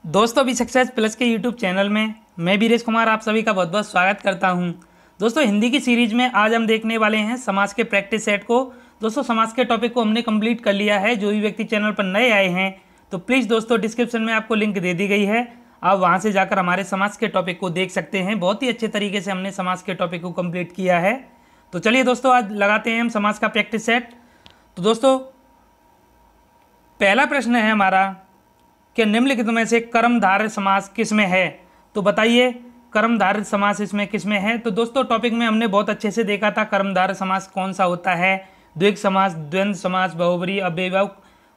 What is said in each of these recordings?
दोस्तों अभी success plus के यूट्यूब चैनल में मैं बीरेश कुमार आप सभी का बहुत बहुत स्वागत करता हूं। दोस्तों हिंदी की सीरीज में आज हम देखने वाले हैं समास के प्रैक्टिस सेट को। दोस्तों समास के टॉपिक को हमने कंप्लीट कर लिया है। जो भी व्यक्ति चैनल पर नए आए हैं तो प्लीज़ दोस्तों डिस्क्रिप्शन में आपको लिंक दे दी गई है, आप वहाँ से जाकर हमारे समास के टॉपिक को देख सकते हैं। बहुत ही अच्छे तरीके से हमने समास के टॉपिक को कम्प्लीट किया है। तो चलिए दोस्तों आज लगाते हैं हम समास का प्रैक्टिस सेट। तो दोस्तों पहला प्रश्न है हमारा कि निम्नलिखित में से कर्मधारय समास किस में है। तो बताइए कर्मधारय समास इसमें किस में है। तो दोस्तों टॉपिक में हमने बहुत अच्छे से देखा था कर्मधारय समास कौन सा होता है। द्विग समास, द्वंद्व समास, बहुब्रीहि, अव्ययभाव,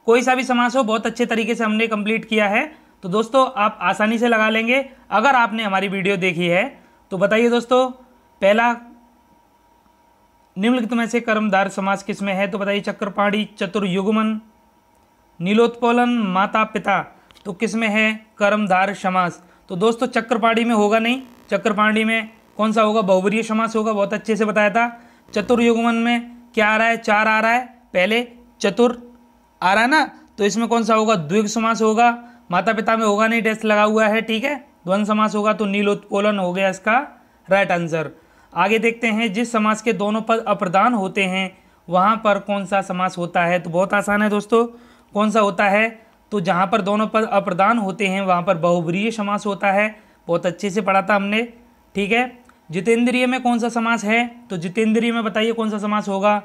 कोई सा भी समास हो, बहुत अच्छे तरीके से हमने कंप्लीट किया है। तो दोस्तों आप आसानी से लगा लेंगे अगर आपने हमारी वीडियो देखी है। तो बताइए दोस्तों पहला निम्नलिखित में से कर्मधारय समास किस में है। तो बताइए चक्रपाणी, चतुर्युग्मन, नीलोत्पलन, माता पिता, तो किस में है कर्मधारय समास। तो दोस्तों चक्रपाणी में होगा नहीं, चक्रपाणी में कौन सा होगा, बहुब्रीहि समास होगा, बहुत अच्छे से बताया था। चतुर्युग्मन में क्या आ रहा है, चार आ रहा है, पहले चतुर आ रहा है ना, तो इसमें कौन सा होगा, द्विग समास होगा। माता पिता में होगा नहीं, डेस्क लगा हुआ है, ठीक है। द्वंद्व समास होगा तो नीलोत्पोलन हो गया इसका राइट आंसर। आगे देखते हैं जिस समास के दोनों पद अप्रधान होते हैं वहाँ पर कौन सा समास होता है। तो बहुत आसान है दोस्तों, कौन सा होता है, तो जहाँ पर दोनों पद अप्रधान होते हैं वहाँ पर बहुब्रीहि समास होता है। बहुत अच्छे से पढ़ा था हमने, ठीक है। जितेंद्रिय में कौन सा समास है, तो जितेंद्रिय में बताइए कौन सा समास होगा,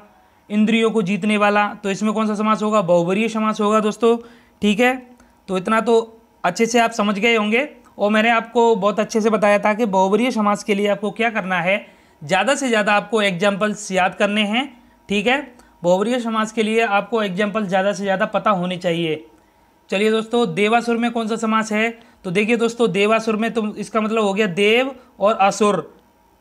इंद्रियों को जीतने वाला, तो इसमें कौन सा समास होगा, बहुब्रीहि समास होगा दोस्तों, ठीक है। तो इतना तो अच्छे से आप समझ गए होंगे और मैंने आपको बहुत अच्छे से बताया था कि बहुब्रीहि समास के लिए आपको क्या करना है, ज़्यादा से ज़्यादा आपको एग्जाम्पल्स याद करने हैं, ठीक है। बहुब्रीहि समास के लिए आपको एग्जाम्पल ज़्यादा से ज़्यादा पता होने चाहिए। चलिए दोस्तों देवासुर में कौन सा समास है। तो देखिए दोस्तों देवासुर में तो इसका मतलब हो गया देव और असुर,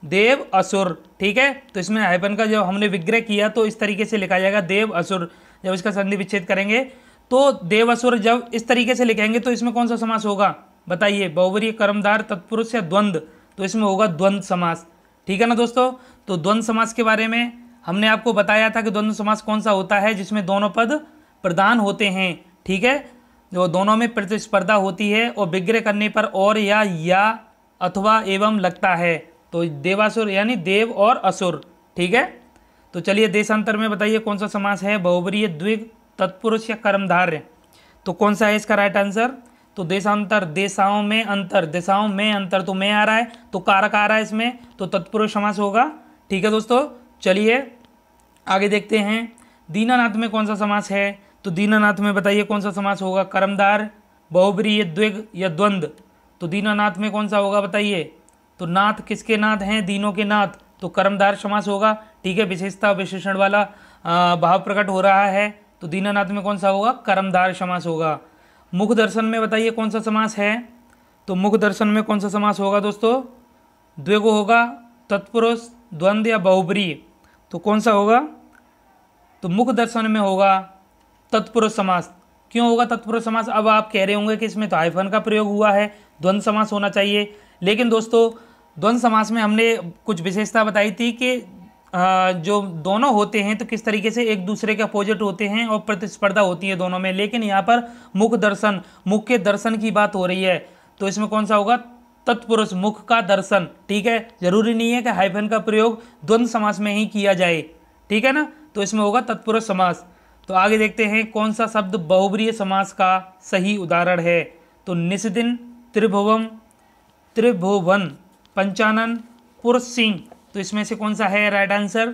देव असुर, ठीक है। तो इसमें हाइफन का जब हमने विग्रह किया तो इस तरीके से लिखा जाएगा देव असुर। जब इसका संधि विच्छेद करेंगे तो देव असुर जब इस तरीके से लिखेंगे तो इसमें कौन सा समास होगा, बताइए बहुब्रीहि, कर्मधार, तत्पुरुष या द्वंद्व, तो इसमें होगा द्वंद्व समास, ठीक है ना दोस्तों। तो द्वंद्व समास के बारे में हमने आपको बताया था कि द्वंद्व समास कौन सा होता है, जिसमें दोनों पद प्रधान होते हैं, ठीक है, जो दोनों में प्रतिस्पर्धा होती है और विग्रह करने पर और या अथवा एवं लगता है। तो देवासुर यानी देव और असुर, ठीक है। तो चलिए देशांतर में बताइए कौन सा समास है, बहुब्रीहि, द्विग, तत्पुरुष या कर्मधारय, तो कौन सा है इसका राइट आंसर। तो देशांतर, देशाओं में अंतर, देशाओं में अंतर, तो में आ रहा है तो कारक आ रहा है इसमें, तो तत्पुरुष समास होगा, ठीक है दोस्तों। चलिए आगे देखते हैं दीनानाथ में कौन सा समास है। तो दीनानाथ में बताइए कौन सा समास होगा, कर्मधार, बहुब्रीहि, द्विग या द्वंद्व, तो दीनानाथ में कौन सा होगा बताइए। तो नाथ किसके नाथ हैं, दीनों के नाथ, तो कर्मधार समास होगा, ठीक है। विशेषता विशेषण वाला भाव प्रकट हो रहा है तो दीनानाथ में कौन सा होगा, कर्मधार समास होगा। मुख दर्शन में बताइए कौन सा समास है। तो मुख दर्शन में कौन सा समास होगा दोस्तों, द्विग होगा, तत्पुरुष, द्वंद्व या बहुब्रीहि, तो कौन सा होगा। तो मुख दर्शन में होगा तत्पुरुष समास। क्यों होगा तत्पुरुष समास, अब आप कह रहे होंगे कि इसमें तो हाइफन का प्रयोग हुआ है, द्वंद्व समास होना चाहिए। लेकिन दोस्तों द्वंद्व समास में हमने कुछ विशेषता बताई थी कि जो दोनों होते हैं तो किस तरीके से एक दूसरे के अपोजिट होते हैं और प्रतिस्पर्धा होती है दोनों में। लेकिन यहाँ पर मुख दर्शन, मुख के दर्शन की बात हो रही है, तो इसमें कौन सा होगा, तत्पुरुष, मुख का दर्शन, ठीक है। जरूरी नहीं है कि हाइफन का प्रयोग द्वंद्व समास में ही किया जाए, ठीक है ना, तो इसमें होगा तत्पुरुष समास। तो आगे देखते हैं कौन सा शब्द बहुब्रीहि समास का सही उदाहरण है। तो निस्दिन, त्रिभुवन, त्रिभुवन, पंचानन, पुरसिंह, तो इसमें से कौन सा है राइट आंसर।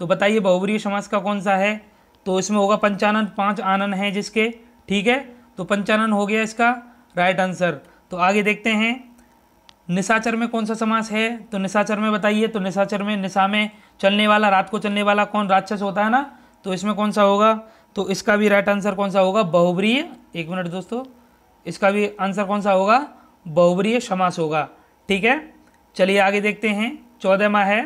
तो बताइए बहुब्रीहि समास का कौन सा है। तो इसमें होगा पंचानन, 5 आनन है जिसके, ठीक है। तो पंचानन हो गया इसका राइट आंसर। तो आगे देखते हैं निशाचर में कौन सा समास है। तो निशाचर में बताइए, तो निशाचर में निशा में चलने वाला, रात को चलने वाला कौन, राक्षस होता है ना, तो इसमें कौन सा होगा। तो इसका भी राइट आंसर कौन सा होगा, बहुब्रीहि, एक मिनट दोस्तों, इसका भी आंसर कौन सा होगा, बहुब्रीहि समास होगा, ठीक है। चलिए आगे देखते हैं 14वां है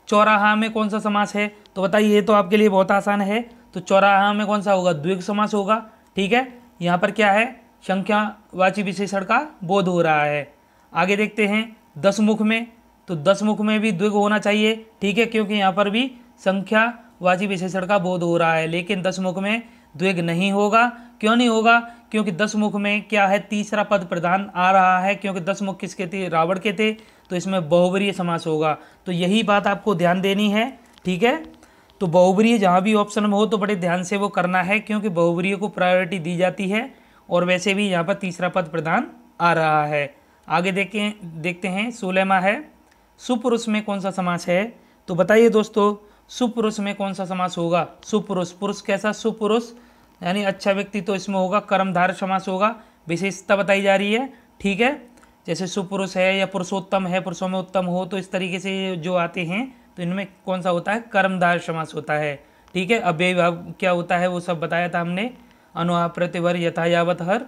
चौराहा में कौन सा समास है। तो बताइए ये तो आपके लिए बहुत आसान है। तो चौराहा में कौन सा होगा, द्विग समास होगा, ठीक है। यहाँ पर क्या है, संख्यावाची विशेषण का बोध हो रहा है। आगे देखते हैं 10 मुख में, तो 10 मुख में भी द्विग होना चाहिए, ठीक है, क्योंकि यहाँ पर भी संख्यावाची विशेषण का बोध हो रहा है। लेकिन 10 मुख में द्विग नहीं होगा, क्यों नहीं होगा, क्योंकि 10 मुख में क्या है, तीसरा पद प्रधान आ रहा है, क्योंकि 10 मुख किसके थे, रावण के थे, तो इसमें बहुब्रीहि समास होगा। तो यही बात आपको ध्यान देनी है, ठीक है। तो बहुब्रीहि जहाँ भी ऑप्शन में हो तो बड़े ध्यान से वो करना है, क्योंकि बहुब्रीहि को प्रायोरिटी दी जाती है, और वैसे भी यहाँ पर तीसरा पद प्रधान आ रहा है। आगे देखते हैं 16वां है, सुपुरुष में कौन सा समास है। तो बताइए दोस्तों, सुपुरुष में कौन सा समास होगा। सुपुरुष, पुरुष कैसा, सुपुरुष यानी अच्छा व्यक्ति, तो इसमें होगा कर्मधारय समास होगा। विशेषता बताई जा रही है, ठीक है। जैसे सुपुरुष है या पुरुषोत्तम है, पुरुषों में उत्तम हो, तो इस तरीके से जो आते हैं तो इनमें कौन सा होता है, कर्मधारय समास होता है, ठीक है। अव्ययी भाव क्या होता है वो सब बताया था हमने, अनुहा प्रतिवर यथा यावत हर।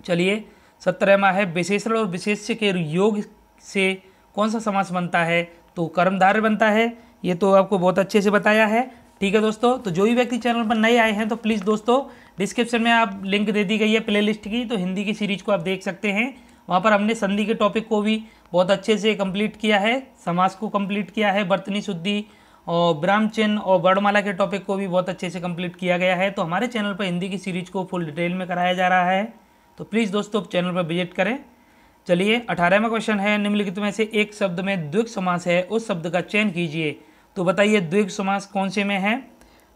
चलिए 17वां है, विशेषण और विशेष्य के योग से कौन सा समास बनता है। तो कर्मधारय बनता है, ये तो आपको बहुत अच्छे से बताया है, ठीक है दोस्तों। तो जो भी व्यक्ति चैनल पर नए आए हैं तो प्लीज़ दोस्तों डिस्क्रिप्शन में आप लिंक दे दी गई है प्लेलिस्ट की, तो हिंदी की सीरीज को आप देख सकते हैं। वहाँ पर हमने संधि के टॉपिक को भी बहुत अच्छे से कंप्लीट किया है, समास को कंप्लीट किया है, वर्तनी शुद्धि और विराम चिन्ह और वर्णमाला के टॉपिक को भी बहुत अच्छे से कंप्लीट किया गया है। तो हमारे चैनल पर हिंदी की सीरीज को फुल डिटेल में कराया जा रहा है, तो प्लीज़ दोस्तों चैनल पर विजिट करें। चलिए 18वां क्वेश्चन है, निम्नलिखित में से एक शब्द में द्विग समास है, उस शब्द का चयन कीजिए। तो बताइए द्विग समास कौन से में है।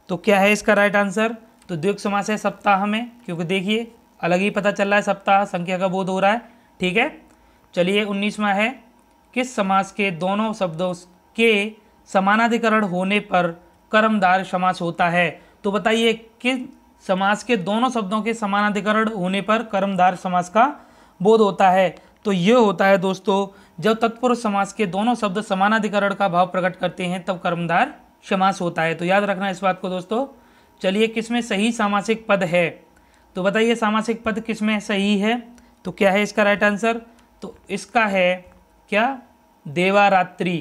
तो क्या है इसका राइट आंसर। तो द्विग समास है सप्ताह में, क्योंकि देखिए अलग ही पता चल रहा है, सप्ताह संख्या का बोध हो रहा है, ठीक है। चलिए 19वां है, किस समास के दोनों शब्दों के समानाधिकरण होने पर कर्मधारय समास होता है। तो बताइए किस समास के दोनों शब्दों के समानाधिकरण होने पर कर्मधारय समास का बोध होता है। तो ये होता है दोस्तों, जब तत्पुरुष समास के दोनों शब्द समानाधिकरण का भाव प्रकट करते हैं तब कर्मधारय समास होता है। तो याद रखना इस बात को दोस्तों। चलिए किसमें सही सामासिक पद है। तो बताइए सामासिक पद किसमें सही है। तो क्या है इसका राइट आंसर। तो इसका है क्या, देवारात्रि।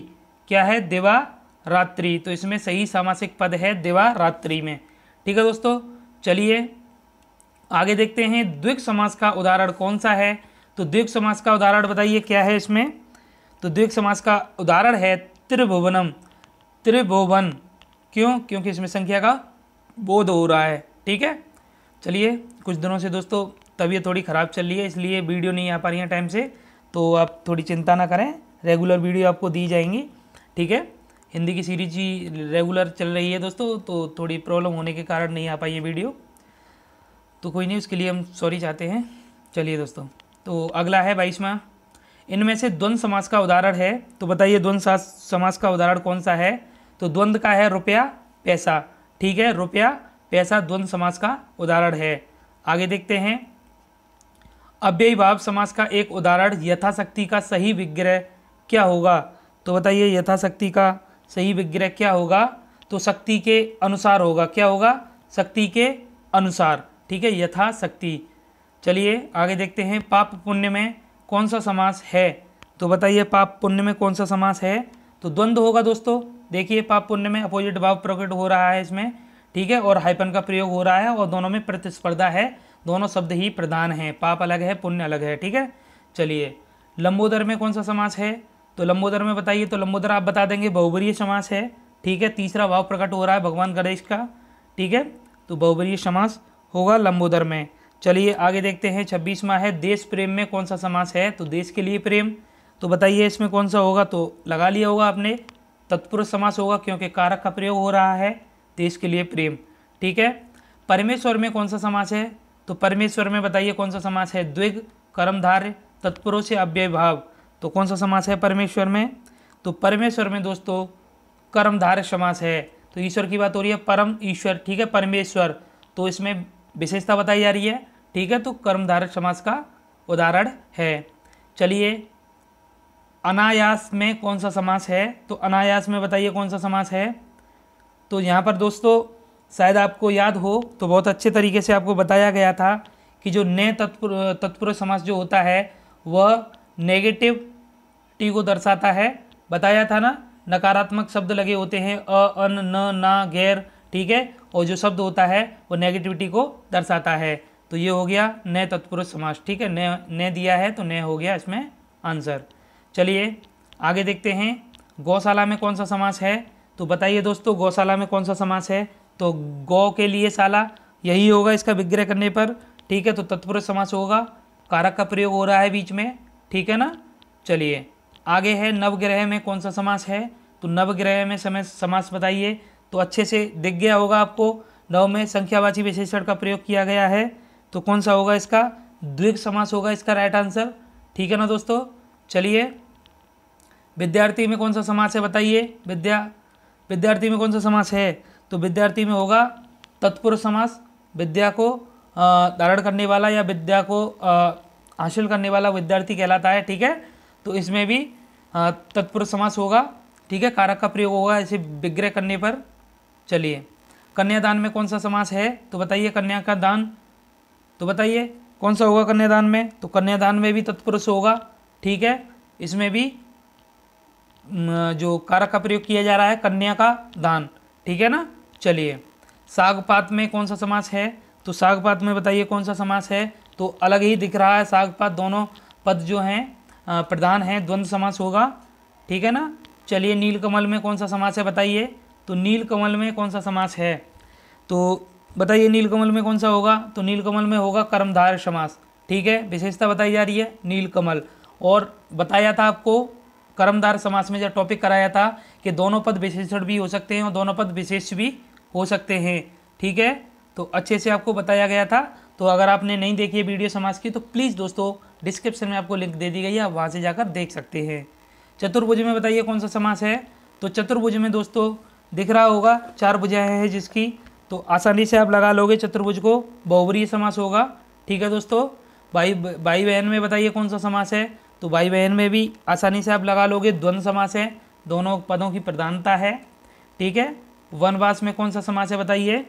क्या है, देवारात्रि। तो इसमें सही सामासिक पद है देवारात्रि में, ठीक है दोस्तों। चलिए आगे देखते हैं, द्विग समास का उदाहरण कौन सा है। तो द्विग समास का उदाहरण बताइए क्या है इसमें। तो द्विग समास का उदाहरण है त्रिभुवनम, त्रिभुवन। क्यों, क्योंकि इसमें संख्या का बोध हो रहा है, ठीक है। चलिए कुछ दिनों से दोस्तों तबीयत थोड़ी ख़राब चल रही है, इसलिए वीडियो नहीं आ पा रही है टाइम से, तो आप थोड़ी चिंता ना करें, रेगुलर वीडियो आपको दी जाएंगी, ठीक है। हिंदी की सीरीज ही रेगुलर चल रही है दोस्तों, तो थोड़ी प्रॉब्लम होने के कारण नहीं आ पाई है वीडियो, तो कोई नहीं, उसके लिए हम सॉरी चाहते हैं। चलिए दोस्तों, तो अगला है 22वां, इनमें से द्वंद्व समास का उदाहरण है। तो बताइए द्वंद्व समास का उदाहरण कौन सा है। तो द्वंद्व का है रुपया पैसा, ठीक है, रुपया पैसा द्वंद्व समास का उदाहरण है। आगे देखते हैं, अव्ययी भाव समास का एक उदाहरण यथाशक्ति का सही विग्रह क्या होगा। तो बताइए यथाशक्ति का सही विग्रह क्या होगा। तो शक्ति के अनुसार होगा। क्या होगा, शक्ति के अनुसार, ठीक है, यथाशक्ति। चलिए आगे देखते हैं, पाप पुण्य में कौन सा समास है। तो बताइए पाप पुण्य में कौन सा समास है। तो द्वंद्व होगा दोस्तों। देखिए पाप पुण्य में अपोजिट भाव प्रकट हो रहा है इसमें, ठीक है, और हाइपन का प्रयोग हो रहा है, और दोनों में प्रतिस्पर्धा है, दोनों शब्द ही प्रधान हैं, पाप अलग है पुण्य अलग है, ठीक है। चलिए लंबोदर में कौन सा समास है। तो लंबोदर में बताइए। तो लंबोदर आप बता देंगे बहुब्रीहि समास है, ठीक है, तीसरा भाव प्रकट हो रहा है भगवान गणेश का, ठीक है, तो बहुब्रीहि समास होगा लंबोदर में। चलिए आगे देखते हैं, 26वां है, देश प्रेम में कौन सा समास है। तो देश के लिए प्रेम। तो बताइए इसमें कौन सा होगा। तो लगा लिया होगा आपने, तत्पुरुष समास होगा, क्योंकि कारक का प्रयोग हो रहा है, देश के लिए प्रेम, ठीक है। परमेश्वर में कौन सा समास है। तो परमेश्वर में बताइए कौन सा समास है। द्विग, कर्मधारय, तत्पुरुष या अव्यय भाव। तो कौन सा समास है परमेश्वर में। तो परमेश्वर में दोस्तों कर्मधारय समास है। तो ईश्वर की बात हो रही है, परम ईश्वर, ठीक है, परमेश्वर, तो इसमें विशेषता बताई जा रही है, ठीक है, तो कर्मधारय समास का उदाहरण है। चलिए अनायास में कौन सा समास है। तो अनायास में बताइए कौन सा समास है। तो यहाँ पर दोस्तों शायद आपको याद हो तो बहुत अच्छे तरीके से आपको बताया गया था कि जो ने तत्पुरुष समास जो होता है वह नेगेटिव टी को दर्शाता है, बताया था ना, नकारात्मक शब्द लगे होते हैं, अ, अन, न, ना, गैर, ठीक है, और जो शब्द होता है वो नेगेटिविटी को दर्शाता है। तो ये हो गया ने तत्पुरुष समास, ठीक है, ने दिया है तो ने हो गया इसमें आंसर। चलिए आगे देखते हैं, गौशाला में कौन सा समास है। तो बताइए दोस्तों गौशाला में कौन सा समास है। तो गौ के लिए शाला, यही होगा इसका विग्रह करने पर, ठीक है, तो तत्पुरुष समास होगा, कारक का प्रयोग हो रहा है बीच में, ठीक है ना। चलिए आगे है नवग्रह में कौन सा समास है, तो नवग्रह में समय समास बताइए। तो अच्छे से दिख गया होगा आपको, नव में संख्यावाची विशेषण का प्रयोग किया गया है, तो कौन सा होगा इसका, द्विग समास होगा इसका राइट आंसर, ठीक है ना दोस्तों। चलिए विद्यार्थी में कौन सा समास है बताइए, विद्यार्थी में कौन सा समास है, तो विद्यार्थी में होगा तत्पुरुष समास, विद्या को धारण करने वाला या विद्या को हासिल करने वाला विद्यार्थी कहलाता है, ठीक है। तो इसमें भी तत्पुरुष समास होगा, ठीक है, कारक का प्रयोग होगा इसे विग्रह करने पर। चलिए कन्यादान में कौन सा समास है, तो बताइए, कन्या का दान, तो बताइए कौन सा होगा कन्यादान में, तो कन्यादान में भी तत्पुरुष होगा, ठीक है। इसमें भी जो कारक का प्रयोग किया जा रहा है कन्या का दान, ठीक है ना। चलिए सागपात में कौन सा समास है, तो सागपात में बताइए कौन सा समास है, तो अलग ही दिख रहा है सागपात, दोनों पद जो हैं प्रधान हैं, द्वंद्व समास होगा, ठीक है ना। चलिए नीलकमल में कौन सा समास है बताइए, तो नीलकमल में कौन सा समास है, तो बताइए नीलकमल में कौन सा होगा, तो नीलकमल में होगा कर्मधारय समास, ठीक है। विशेषता बताई जा रही है नीलकमल, और बताया था आपको कर्मधारय समास में जब टॉपिक कराया था कि दोनों पद विशेषण भी हो सकते हैं और दोनों पद विशेष भी हो सकते हैं, ठीक है। तो अच्छे से आपको बताया गया था। तो अगर आपने नहीं देखी है वीडियो समास की तो प्लीज़ दोस्तों डिस्क्रिप्शन में आपको लिंक दे दी गई है, आप वहाँ से जाकर देख सकते हैं। चतुर्भुज में बताइए कौन सा समास है, तो चतुर्भुज में दोस्तों दिख रहा होगा 4 भुजाएं हैं जिसकी, तो आसानी से आप लगा लोगे चतुर्भुज को, बहुब्रीहि समास होगा, ठीक है दोस्तों। भाई बहन में बताइए कौन सा समास है, तो भाई बहन में भी आसानी से आप लगा लोगे, द्वंद्व समास है, दोनों पदों की प्रधानता है, ठीक है। वनवास में कौन सा समास है बताइए,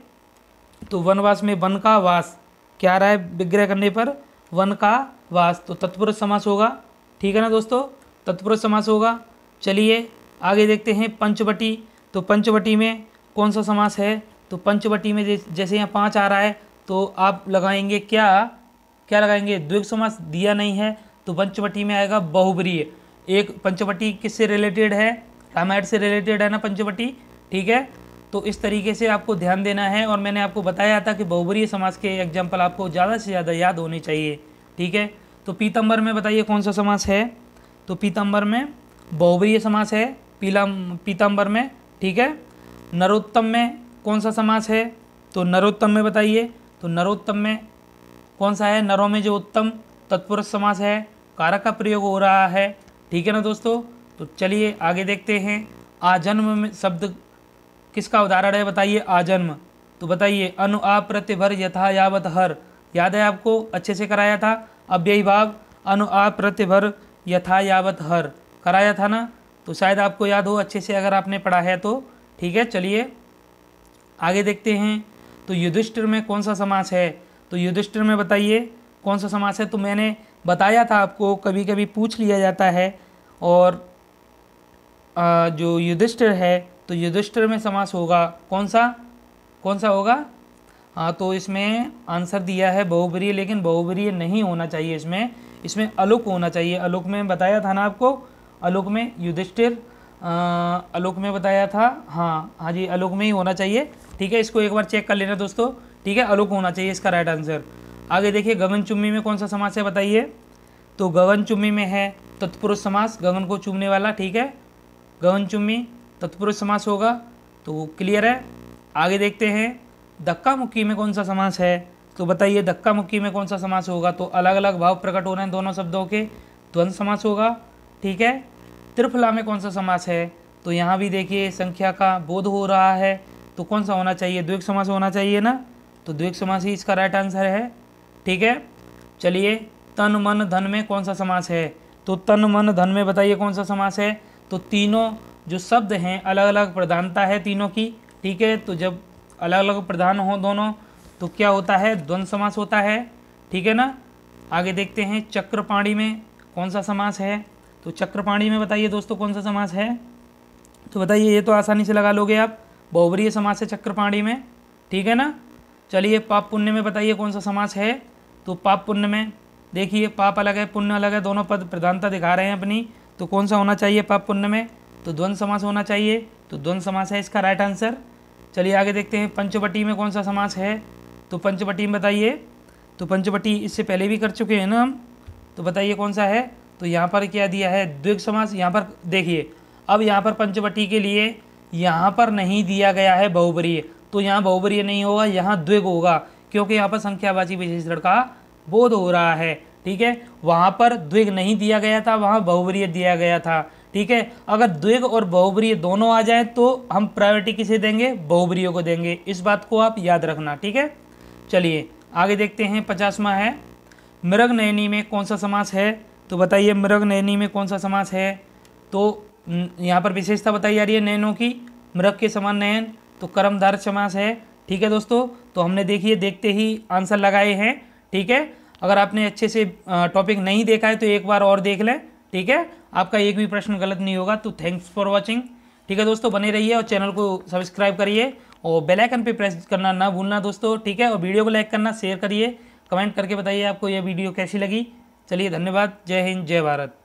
तो वनवास में वन का वास, क्या आ रहा है विग्रह करने पर, वन का वास, तो तत्पुरुष समास होगा, ठीक है ना दोस्तों, तत्पुरुष समास होगा। चलिए आगे देखते हैं पंचवटी, तो पंचवटी में कौन सा समास है, तो पंचवटी में जैसे यहाँ 5 आ रहा है तो आप लगाएंगे क्या लगाएंगे, द्विग समास दिया नहीं है, तो पंचवटी में आएगा बहुब्रीहि। एक पंचवटी किससे रिलेटेड है, रामायण से रिलेटेड है ना पंचवटी, ठीक है। तो इस तरीके से आपको ध्यान देना है, और मैंने आपको बताया था कि बहुब्रीहि समास के एग्जाम्पल आपको ज़्यादा से ज़्यादा याद होने चाहिए, ठीक है। तो पीताम्बर में बताइए कौन सा समास है, तो पीताम्बर में बहुब्रीहि समास है, पीताम्बर में, ठीक है। नरोत्तम में कौन सा समास है, तो नरोत्तम में बताइए, तो नरोत्तम में कौन सा है, नरों में जो उत्तम, तत्पुरुष समास है, कारक का प्रयोग हो रहा है, ठीक है ना दोस्तों। तो चलिए आगे देखते हैं, आजन्म में शब्द किसका उदाहरण है बताइए, आजन्म, तो बताइए अनु आ प्रत्यभर यथा यावत हर, याद है आपको, अच्छे से कराया था, अव्ययी भाव अनु आ प्रत्यभर यथा यावत हर कराया था ना, तो शायद आपको याद हो अच्छे से अगर आपने पढ़ा है तो, ठीक है। चलिए आगे देखते हैं, तो युधिष्ठिर में कौन सा समास है, तो युधिष्ठिर में बताइए कौन सा समास है, तो मैंने बताया था आपको, कभी कभी पूछ लिया जाता है, और जो युधिष्ठिर है तो युधिष्ठिर में समास होगा कौन सा होगा, हाँ तो इसमें आंसर दिया है बहुब्रीहि, लेकिन बहुब्रीहि नहीं होना चाहिए, इसमें अलोक होना चाहिए। अलोक में बताया था ना आपको, अलोक में युधिष्ठिर, अलोक में बताया था, हाँ जी अलोक में ही होना चाहिए, ठीक है। इसको एक बार चेक कर लेना दोस्तों, ठीक है, अलोक होना चाहिए इसका राइट आंसर। आगे देखिए गगनचुम्बी में कौन सा समास है बताइए, तो गगनचुम्बी में है तत्पुरुष समास, गगन को चूमने वाला, ठीक है, गगनचुम्बी तत्पुरुष समास होगा, तो क्लियर है। आगे देखते हैं धक्का मुक्की में कौन सा समास है, तो बताइए धक्का मुक्की में कौन सा समास होगा, तो अलग अलग भाव प्रकट हो रहे हैं दोनों शब्दों के, द्वंद्व समास होगा, ठीक है। त्रिफला में कौन सा समास है, तो यहाँ भी देखिए संख्या का बोध हो रहा है, तो कौन सा होना चाहिए, द्विग समास होना चाहिए ना, तो द्विग समास ही इसका राइट आंसर है, ठीक है। चलिए तन मन धन में कौन सा समास है, तो तन मन धन में बताइए कौन सा समास है, तो तीनों जो शब्द हैं अलग अलग प्रधानता है तीनों की, ठीक है। तो जब अलग अलग प्रधान हो दोनों तो क्या होता है, द्वंद्व समास होता है, ठीक है ना। आगे देखते हैं चक्रपाणी में कौन सा समास है, तो चक्रपाणी में बताइए दोस्तों कौन सा समास है, तो बताइए, ये तो आसानी से लगा लोगे आप, बहुब्रीहि समास है चक्रपाणी में, ठीक है ना। चलिए पाप पुण्य में बताइए कौन सा समास है, तो पाप पुण्य में देखिए पाप अलग है पुण्य अलग है, दोनों पद प्रधानता दिखा रहे हैं अपनी, तो कौन सा होना चाहिए पाप पुण्य में, तो द्वंद्व समास होना चाहिए, तो द्वंद्व समास है इसका राइट आंसर। चलिए आगे देखते हैं पंचवटी में कौन सा समास है, तो पंचवटी में बताइए, तो पंचवटी इससे पहले भी कर चुके हैं ना हम। तो बताइए कौन सा है। तो यहाँ पर क्या दिया है, द्विग समास। यहाँ पर देखिए, अब यहाँ पर पंचवटी के लिए यहाँ पर नहीं दिया गया है बहुवरीय, तो यहाँ बहुवरीय नहीं होगा, यहाँ द्विग होगा, क्योंकि यहाँ पर संख्यावाची विशेषण का बोध हो रहा है। ठीक है, वहाँ पर द्विग नहीं दिया गया था, वहाँ बहुवरीय दिया गया था। ठीक है, अगर द्विग और बहुवरीय दोनों आ जाए तो हम प्रायोरिटी किसे देंगे, बहुवरीय को देंगे। इस बात को आप याद रखना। ठीक है, चलिए आगे देखते हैं। 50वां है, मृग नयनी में कौन सा समास है। तो बताइए मृग नयनी में कौन सा समास है। तो यहाँ पर विशेषता बताई जा रही है नयनों की, मृग के समान नयन, तो कर्मधारय समास है। ठीक है दोस्तों, तो हमने देखिए देखते ही आंसर लगाए हैं। ठीक है, अगर आपने अच्छे से टॉपिक नहीं देखा है तो एक बार और देख लें। ठीक है, आपका एक भी प्रश्न गलत नहीं होगा। तो थैंक्स फॉर वॉचिंग। ठीक है दोस्तों, बने रहिए और चैनल को सब्सक्राइब करिए और बेल आइकन पे प्रेस करना ना भूलना दोस्तों। ठीक है, और वीडियो को लाइक करना, शेयर करिए, कमेंट करके बताइए आपको यह वीडियो कैसी लगी। चलिए धन्यवाद, जय हिंद, जय भारत।